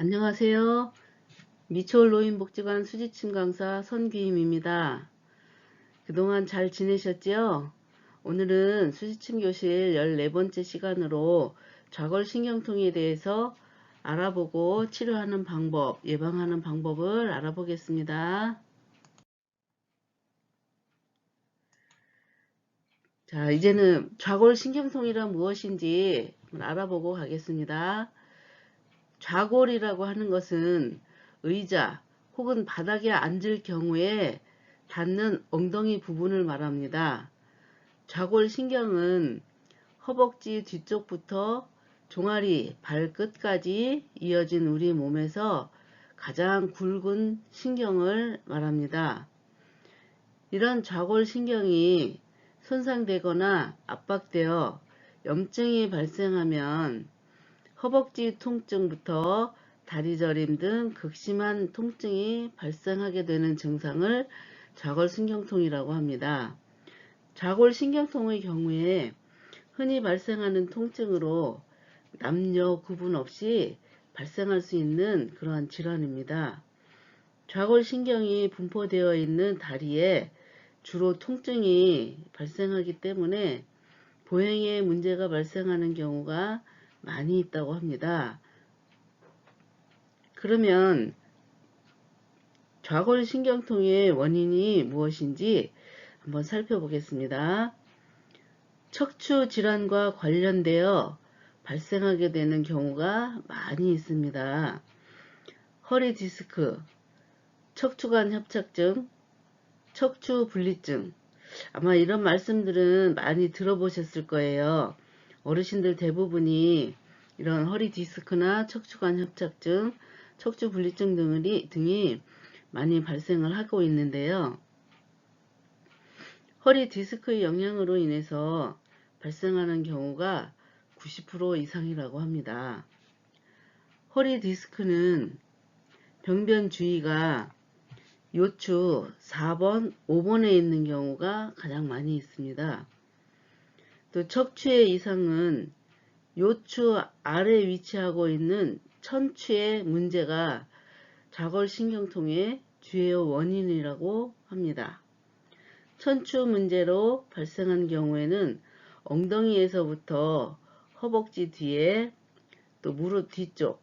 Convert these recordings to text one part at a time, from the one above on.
안녕하세요. 미추홀 노인복지관 수지침 강사 선귀임입니다. 그동안 잘 지내셨지요? 오늘은 수지침 교실 14번째 시간으로 좌골신경통에 대해서 알아보고 치료하는 방법, 예방하는 방법을 알아보겠습니다. 자, 이제는 좌골신경통이란 무엇인지 알아보고 가겠습니다. 좌골이라고 하는 것은 의자 혹은 바닥에 앉을 경우에 닿는 엉덩이 부분을 말합니다. 좌골신경은 허벅지 뒤쪽부터 종아리 발끝까지 이어진 우리 몸에서 가장 굵은 신경을 말합니다. 이런 좌골신경이 손상되거나 압박되어 염증이 발생하면 허벅지 통증부터 다리 저림 등 극심한 통증이 발생하게 되는 증상을 좌골신경통이라고 합니다. 좌골신경통의 경우에 흔히 발생하는 통증으로 남녀 구분 없이 발생할 수 있는 그러한 질환입니다. 좌골신경이 분포되어 있는 다리에 주로 통증이 발생하기 때문에 보행에 문제가 발생하는 경우가 많이 있다고 합니다. 그러면 좌골신경통의 원인이 무엇인지 한번 살펴보겠습니다. 척추 질환과 관련되어 발생하게 되는 경우가 많이 있습니다. 허리 디스크, 척추관 협착증, 척추 분리증, 아마 이런 말씀들은 많이 들어보셨을 거예요. 어르신들 대부분이 이런 허리 디스크나 척추관 협착증, 척추 분리증 등이 많이 발생을 하고 있는데요. 허리 디스크의 영향으로 인해서 발생하는 경우가 90% 이상이라고 합니다. 허리 디스크는 병변 주위가 요추 4번, 5번에 있는 경우가 가장 많이 있습니다. 또 척추의 이상은 요추 아래 위치하고 있는 천추의 문제가 좌골신경통의 주요 원인이라고 합니다. 천추 문제로 발생한 경우에는 엉덩이에서부터 허벅지 뒤에 또 무릎 뒤쪽,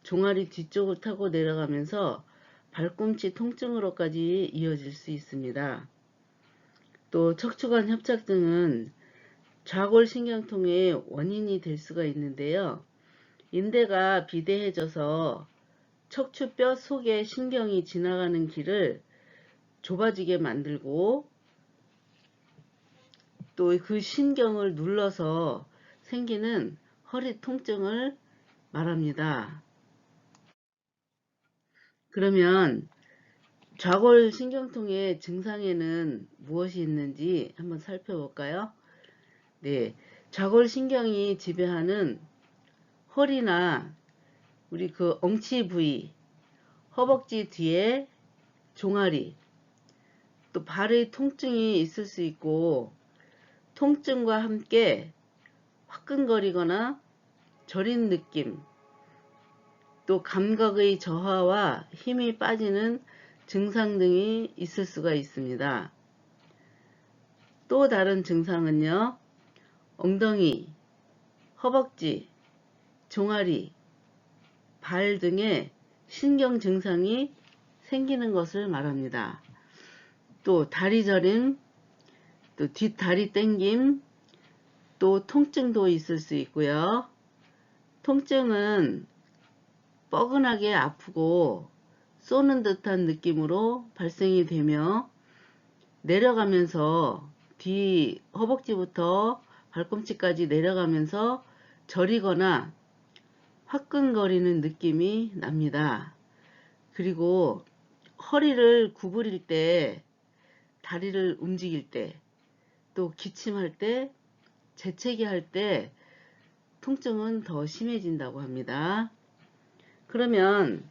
종아리 뒤쪽을 타고 내려가면서 발꿈치 통증으로까지 이어질 수 있습니다. 또 척추관 협착증은 좌골신경통의 원인이 될 수가 있는데요. 인대가 비대해져서 척추뼈 속에 신경이 지나가는 길을 좁아지게 만들고 또 그 신경을 눌러서 생기는 허리 통증을 말합니다. 그러면 좌골신경통의 증상에는 무엇이 있는지 한번 살펴볼까요? 네, 좌골신경이 지배하는 허리나 우리 그 엉치 부위, 허벅지 뒤에 종아리, 또 발의 통증이 있을 수 있고 통증과 함께 화끈거리거나 저린 느낌, 또 감각의 저하와 힘이 빠지는 증상 등이 있을 수가 있습니다. 또 다른 증상은요, 엉덩이, 허벅지, 종아리, 발 등의 신경 증상이 생기는 것을 말합니다. 또 다리 저림, 또 뒷다리 땡김, 또 통증도 있을 수 있고요. 통증은 뻐근하게 아프고 쏘는 듯한 느낌으로 발생이 되며 내려가면서 뒤 허벅지부터 발꿈치까지 내려가면서 저리거나 화끈거리는 느낌이 납니다. 그리고 허리를 구부릴 때, 다리를 움직일 때, 또 기침할 때, 재채기 할 때 통증은 더 심해진다고 합니다. 그러면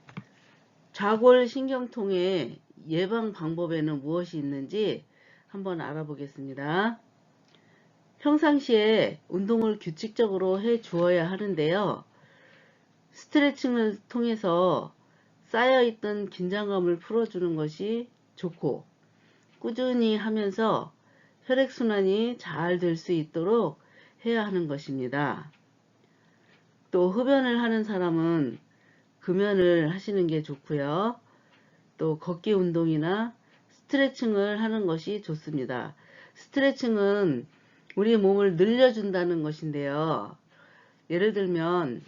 좌골신경통의 예방 방법에는 무엇이 있는지 한번 알아보겠습니다. 평상시에 운동을 규칙적으로 해 주어야 하는데요. 스트레칭을 통해서 쌓여있던 긴장감을 풀어주는 것이 좋고, 꾸준히 하면서 혈액순환이 잘 될 수 있도록 해야 하는 것입니다. 또 흡연을 하는 사람은 금연을 하시는 게 좋고요. 또 걷기 운동이나 스트레칭을 하는 것이 좋습니다. 스트레칭은 우리 몸을 늘려준다는 것인데요. 예를 들면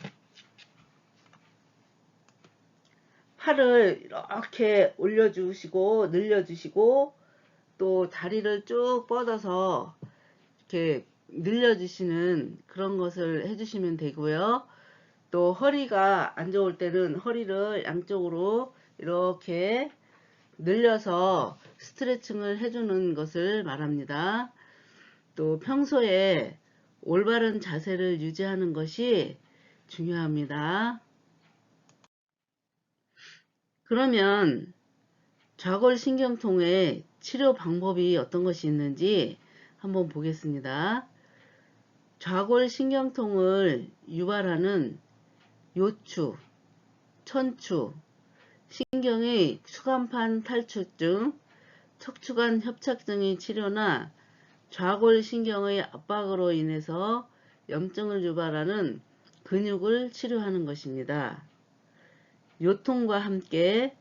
팔을 이렇게 올려주시고 늘려주시고 또 다리를 쭉 뻗어서 이렇게 늘려주시는 그런 것을 해주시면 되고요. 또 허리가 안 좋을 때는 허리를 양쪽으로 이렇게 늘려서 스트레칭을 해주는 것을 말합니다. 또 평소에 올바른 자세를 유지하는 것이 중요합니다. 그러면 좌골신경통의 치료 방법이 어떤 것이 있는지 한번 보겠습니다. 좌골신경통을 유발하는 요추, 천추, 신경의 추간판 탈출증, 척추관 협착증의 치료나 좌골신경의 압박으로 인해서 염증을 유발하는 근육을 치료하는 것입니다. 요통과 함께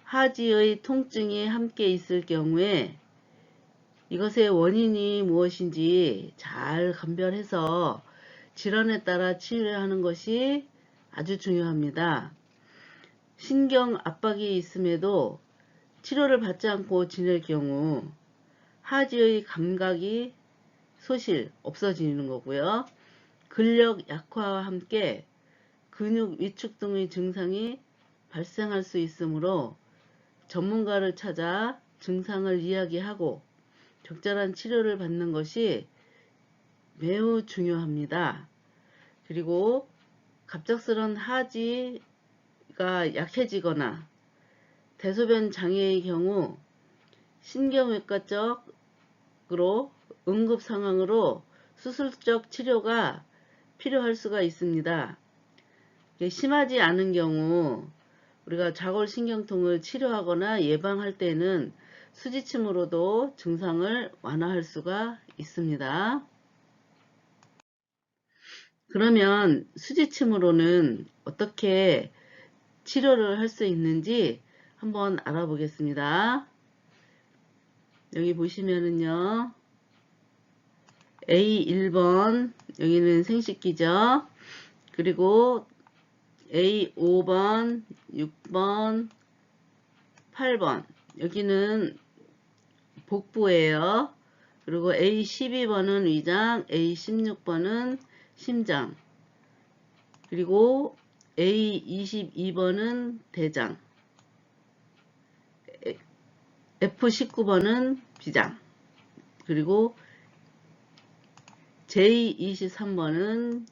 하지의 통증이 함께 있을 경우에 이것의 원인이 무엇인지 잘 감별해서 질환에 따라 치료하는 것이 아주 중요합니다. 신경 압박이 있음에도 치료를 받지 않고 지낼 경우 하지의 감각이 소실 없어지는 거고요. 근력 약화와 함께 근육 위축 등의 증상이 발생할 수 있으므로 전문가를 찾아 증상을 이야기하고 적절한 치료를 받는 것이 매우 중요합니다. 그리고 갑작스런 하지가 약해지거나 대소변 장애의 경우 신경외과 쪽으로 응급 상황으로 수술적 치료가 필요할 수가 있습니다. 심하지 않은 경우 우리가 좌골신경통을 치료하거나 예방할 때는 수지침으로도 증상을 완화할 수가 있습니다. 그러면 수지침으로는 어떻게 치료를 할 수 있는지 한번 알아보겠습니다. 여기 보시면은요, A1번, 여기는 생식기죠. 그리고 A5번, 6번, 8번, 여기는 복부예요. 그리고 A12번은 위장, A16번은 심장, 그리고 A22번은 대장, F19번은 비장, 그리고 J23번은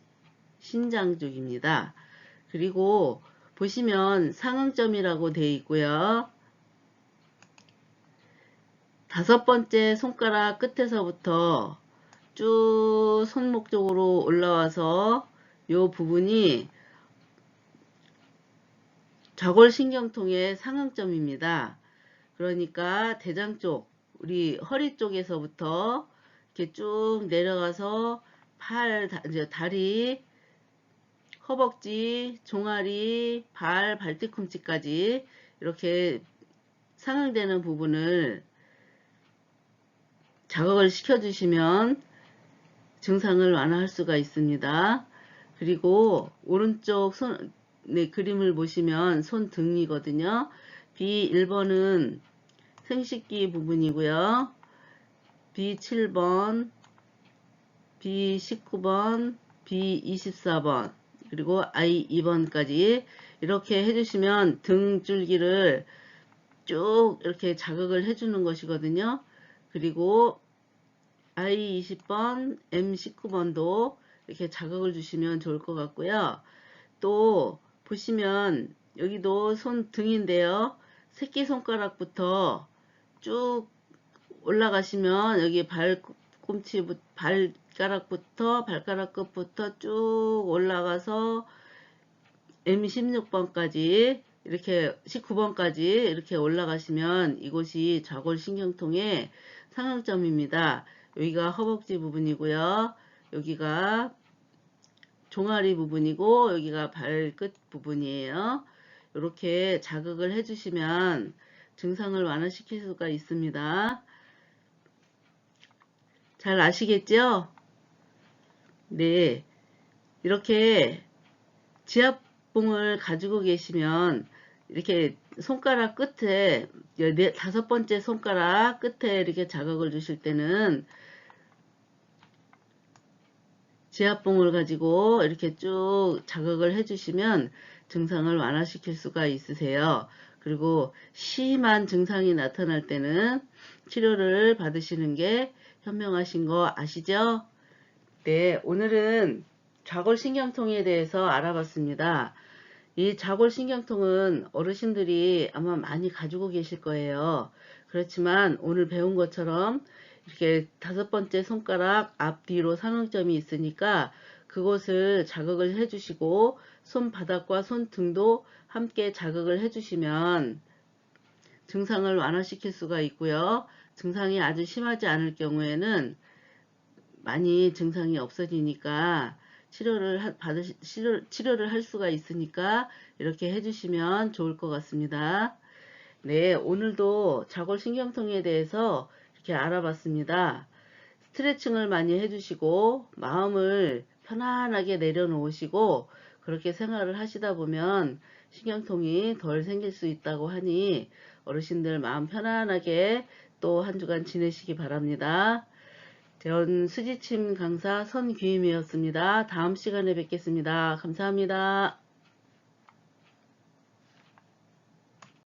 신장 쪽입니다. 그리고 보시면 상응점이라고 되어 있고요. 5번째 손가락 끝에서부터 쭉 손목 쪽으로 올라와서 이 부분이 좌골신경통의 상응점입니다. 그러니까 대장 쪽, 우리 허리 쪽에서부터 이렇게 쭉 내려가서 팔, 다리, 허벅지, 종아리, 발, 발뒤꿈치까지 이렇게 상응되는 부분을 자극을 시켜주시면 증상을 완화할 수가 있습니다. 그리고 오른쪽 손, 그림을 보시면 손등이거든요. B1번은 생식기 부분이고요. B7번, B19번, B24번, 그리고 I2번까지 이렇게 해주시면 등 줄기를 쭉 이렇게 자극을 해주는 것이거든요. 그리고 I20번, M19번도 이렇게 자극을 주시면 좋을 것 같고요. 또 보시면 여기도 손등인데요. 새끼손가락부터 쭉 올라가시면 여기 발가락부터 발가락 끝부터 쭉 올라가서 M16번까지 이렇게 19번까지 이렇게 올라가시면 이곳이 좌골신경통의 상응점입니다. 여기가 허벅지 부분이고요. 여기가 종아리 부분이고 여기가 발끝 부분이에요. 이렇게 자극을 해주시면 증상을 완화시킬 수가 있습니다. 잘 아시겠죠? 네. 이렇게 지압봉을 가지고 계시면 이렇게 손가락 끝에 다섯 번째 손가락 끝에 이렇게 자극을 주실 때는 지압봉을 가지고 이렇게 쭉 자극을 해주시면 증상을 완화시킬 수가 있으세요. 그리고 심한 증상이 나타날 때는 치료를 받으시는 게 현명하신 거 아시죠? 네, 오늘은 좌골신경통에 대해서 알아봤습니다. 이 좌골신경통은 어르신들이 아마 많이 가지고 계실 거예요. 그렇지만 오늘 배운 것처럼 이렇게 다섯 번째 손가락 앞뒤로 상응점이 있으니까 그곳을 자극을 해주시고 손바닥과 손등도 함께 자극을 해주시면 증상을 완화시킬 수가 있고요. 증상이 아주 심하지 않을 경우에는 많이 증상이 없어지니까 치료를 할 수가 있으니까 이렇게 해주시면 좋을 것 같습니다. 네, 오늘도 좌골신경통에 대해서 이렇게 알아봤습니다. 스트레칭을 많이 해주시고 마음을 편안하게 내려놓으시고 그렇게 생활을 하시다 보면 신경통이 덜 생길 수 있다고 하니 어르신들 마음 편안하게 또 한 주간 지내시기 바랍니다. 전 수지침 강사 선귀임이었습니다. 다음 시간에 뵙겠습니다. 감사합니다.